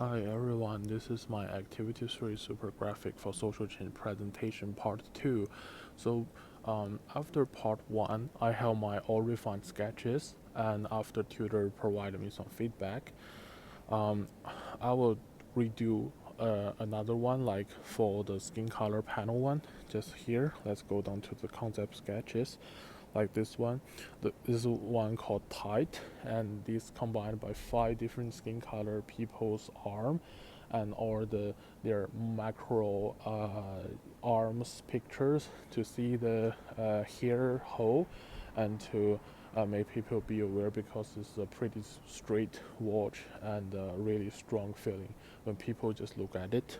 Hi everyone, this is my Activity 3 Super Graphic for Social Change presentation part 2. So after part 1, I have my all refined sketches, and after tutor provided me some feedback, um, I will redo another one like for the skin color panel one. Just here, let's go down to the concept sketches like this one. This one called tight, and this combined by 5 different skin color people's arm and all their macro arms pictures to see the hair hole and to make people be aware, because it's a pretty straight watch and really strong feeling when people just look at it.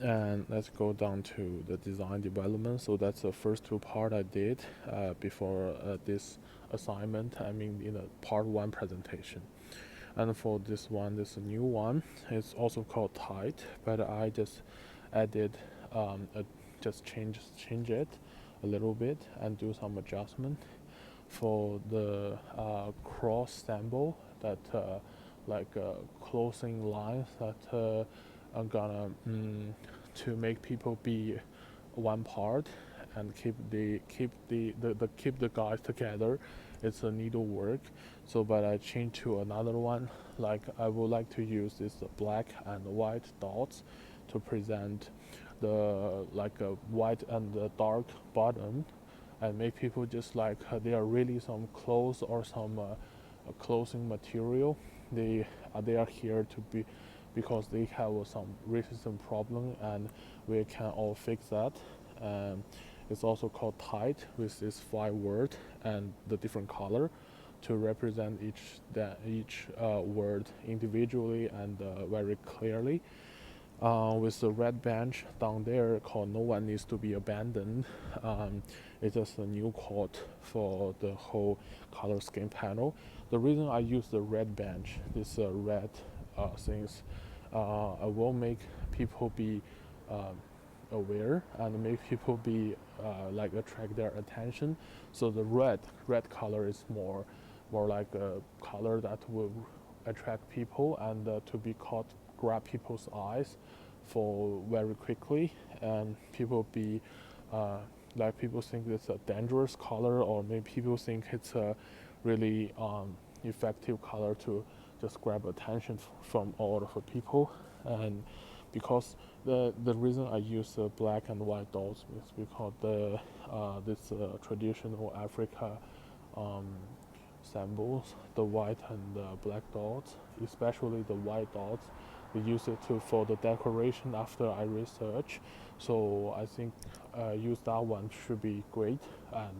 And let's go down to the design development. So that's the first two part I did before this assignment, I mean in the part 1 presentation. And for this one, this new one, it's also called tight, but I just added just change it a little bit and do some adjustment for the cross symbol, that like closing lines that are gonna to make people be one part and keep the guys together. It's a needlework. So but I changed to another one, like I would like to use this black and white dots to present the like a white and the dark bottom, and make people just like they are really some clothes or some clothing material. They are here to be because they have some racism problem, and we can all fix that. It's also called tight with this 5 word and the different color to represent each word individually and very clearly. With the red bench down there called "No one needs to be abandoned." It's just a new quote for the whole color scheme panel. The reason I use the red bench, this red things, I will make people be um, aware and make people be like attract their attention. So the red color is more like a color that will attract people and to be caught, grab people's eyes for very quickly, and people be like people think it's a dangerous color, or maybe people think it's a really effective color to just grab attention from all of the people. And because the reason I use black and white dots is because the this traditional Africa um, symbols, the white and black dots, especially the white dots, we use it for the decoration after I research. So I think use that one should be great, and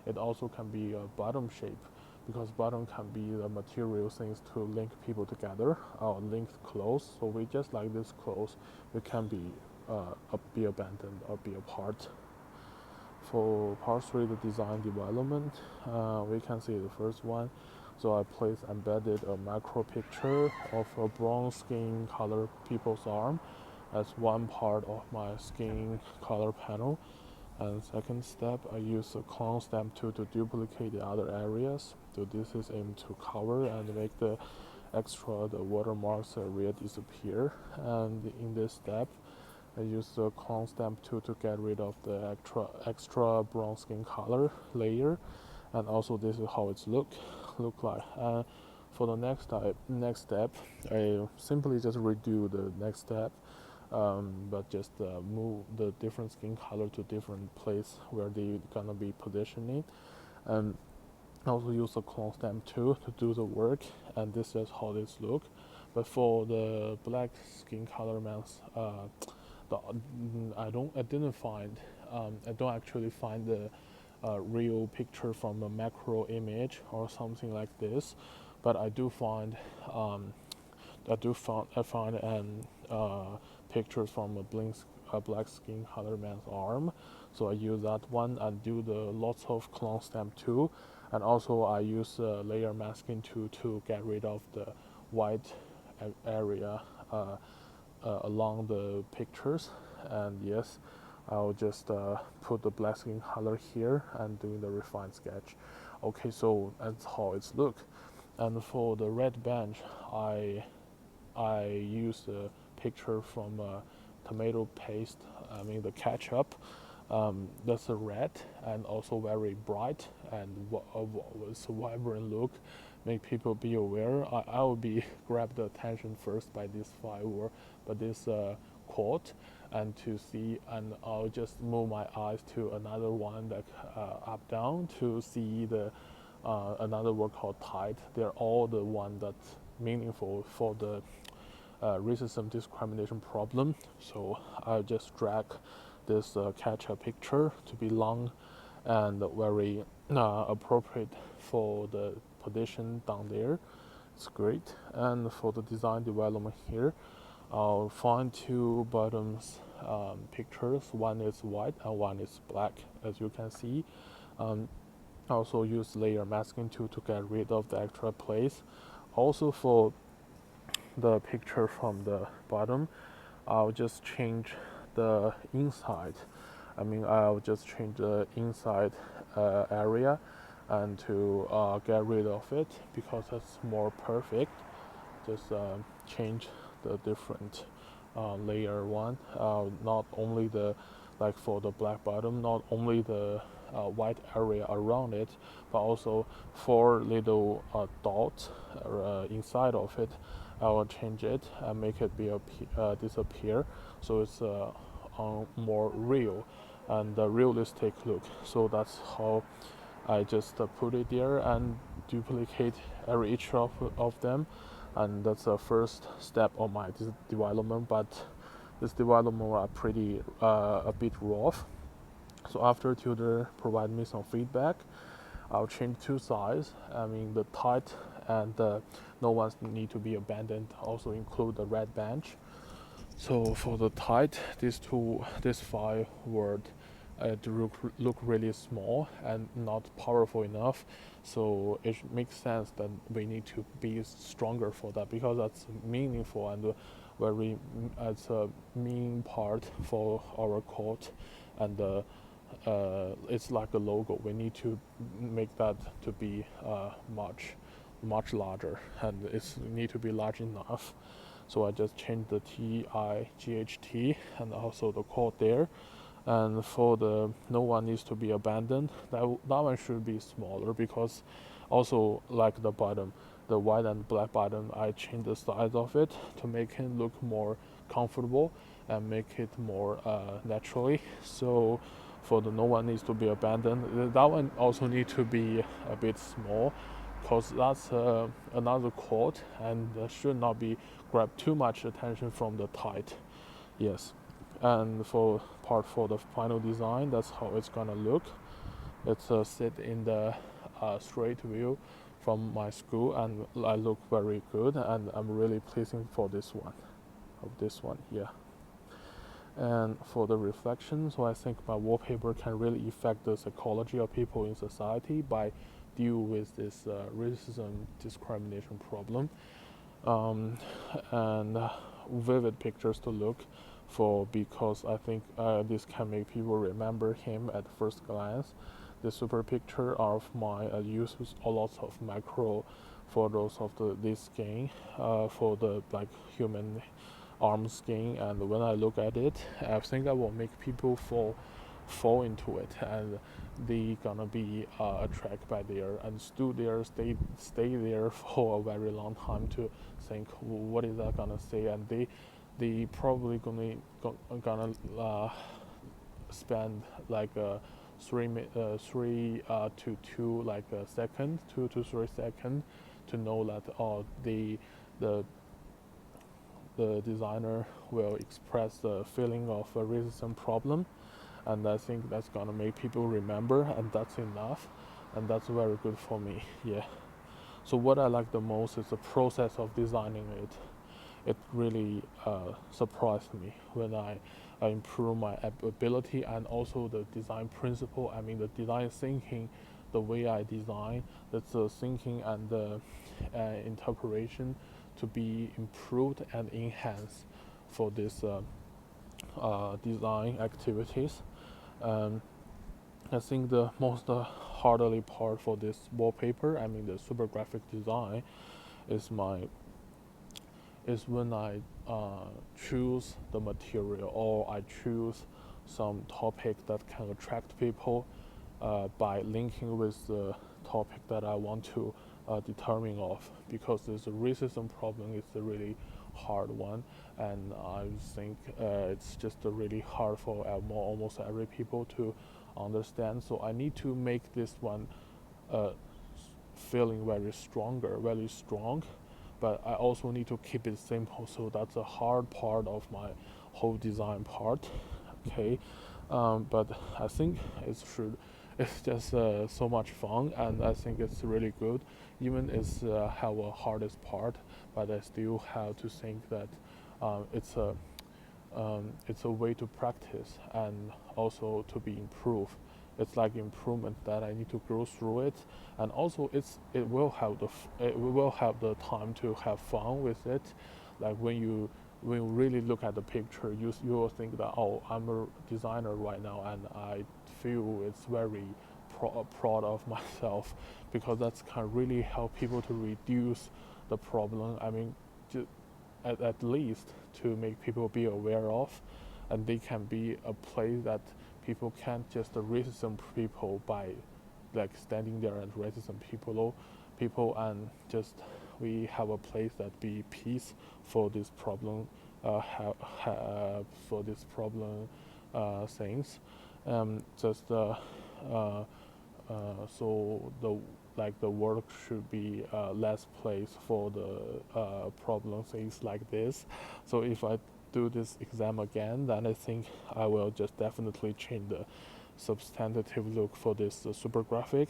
it also can be a bottom shape, because bottom can be the material things to link people together or link clothes. So we just like this clothes, we can be abandoned or be apart. For part 3, the design development, we can see the first one. So I placed embedded a macro picture of a bronze skin color people's arm as one part of my skin color panel. And second step, I use a clone stamp tool to duplicate the other areas. So this is aimed to cover and make the watermarks area disappear. And in this step, I use the clone stamp tool to get rid of the extra brown skin color layer, and also this is how it's look like. For the next step, I simply just redo the next step, but just move the different skin color to different place where they gonna be positioning, and also use the clone stamp tool to do the work. And this is how this look. But for the black skin color mask, I didn't find I don't actually find the real picture from a macro image or something like this, but I do find I find an pictures from a black skin color man's arm. So I use that one and do the lots of clone stamp tool, and also I use layer masking tool to get rid of the white area along the pictures. And yes, I'll just put the black skin color here and doing the refined sketch. Okay, so that's how it's look. And for the red bench, I I use a picture from tomato paste, I mean the ketchup. That's a red and also very bright and was a vibrant look. Make people be aware. I will be grabbed the attention first by this firework, but this quote, and to see, and I'll just move my eyes to another one that up down to see the another word called tide. They're all the one that's meaningful for the racism discrimination problem. So I'll just drag this ketchup picture to be long and very appropriate for the position down there. It's great. And for the design development here, I'll find two bottoms pictures. One is white and one is black, as you can see. I also use layer masking tool to get rid of the extra place. Also for the picture from the bottom, I'll just change the inside. I mean, I'll just change the inside area and to get rid of it because that's more perfect. Just change the different layer one. Not only the, like for the black bottom, not only the white area around it, but also 4 little dots inside of it. I will change it and make it be disappear, so it's more real and realistic look. So that's how I just put it there and duplicate each of them, and that's the first step of my development. But this development are pretty a bit rough. So after tutor provide me some feedback, I'll change two sides. I mean the tight and no one need to be abandoned. Also include the red bench. So for the tight, this 5 word look really small and not powerful enough. So it makes sense that we need to be stronger for that, because that's meaningful and very it's a mean part for our code, and it's like a logo. We need to make that to be much larger, and it's need to be large enough. So I just changed the TIGHT and also the code there. And for the no one needs to be abandoned, that one should be smaller, because also like the bottom, the white and black bottom, I changed the size of it to make it look more comfortable and make it more naturally. So for the no one needs to be abandoned, that one also need to be a bit small, because that's another quote and should not be grab too much attention from the tight. Yes. And for the final design, that's how it's gonna look. It's sit in the straight view from my school, and I look very good, and I'm really pleasing for this one, yeah. And for the reflection, so I think my wallpaper can really affect the psychology of people in society by deal with this racism discrimination problem, and vivid pictures to look for, because I think this can make people remember him at first glance. The super picture of my use a lot of macro photos of this skin for the like human arm skin, and when I look at it, I think that will make people fall into it, and they gonna be attracted by there and stay there for a very long time to think what is that gonna say, and they probably gonna spend like 3 to 2 like a second, 2 to 3 seconds to know that the designer will express the feeling of a racism problem, and I think that's gonna make people remember, and that's enough, and that's very good for me. Yeah. So what I like the most is the process of designing it. It really surprised me when I improve my ability, and also the design principle. I mean the design thinking, the way I design, that's the thinking and the interpretation to be improved and enhanced for this design activities. I think the most hardly part for this wallpaper, I mean the super graphic design, is is when I choose the material, or I choose some topic that can attract people by linking with the topic that I want to determine of, because this racism problem is a really hard one, and I think it's just really hard for almost every people to understand. So I need to make this one uh, feeling very strong, but I also need to keep it simple. So that's a hard part of my whole design part. Okay, but I think it should. It's just so much fun, and I think it's really good. Even it's have a hardest part, but I still have to think that it's a way to practice and also to be improved. It's like improvement that I need to go through it, and also it will have it will have the time to have fun with it. Like when you really look at the picture, you will think that, oh, I'm a designer right now, and I feel it's very proud of myself, because that's can really help people to reduce the problem. I mean, at least to make people be aware of, and they can be a place that people can't just racism people by like standing there and racism people, and just we have a place that be peace for this problem, for this problem things, just so the work should be less place for the problem things like this. So if I do this exam again, then I think I will just definitely change the substantive look for this super graphic,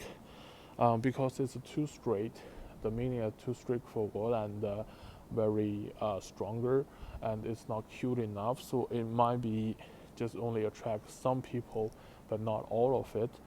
because it's too straight. The meaning is too straightforward and very stronger, and it's not cute enough. So it might be just only attract some people, but not all of it.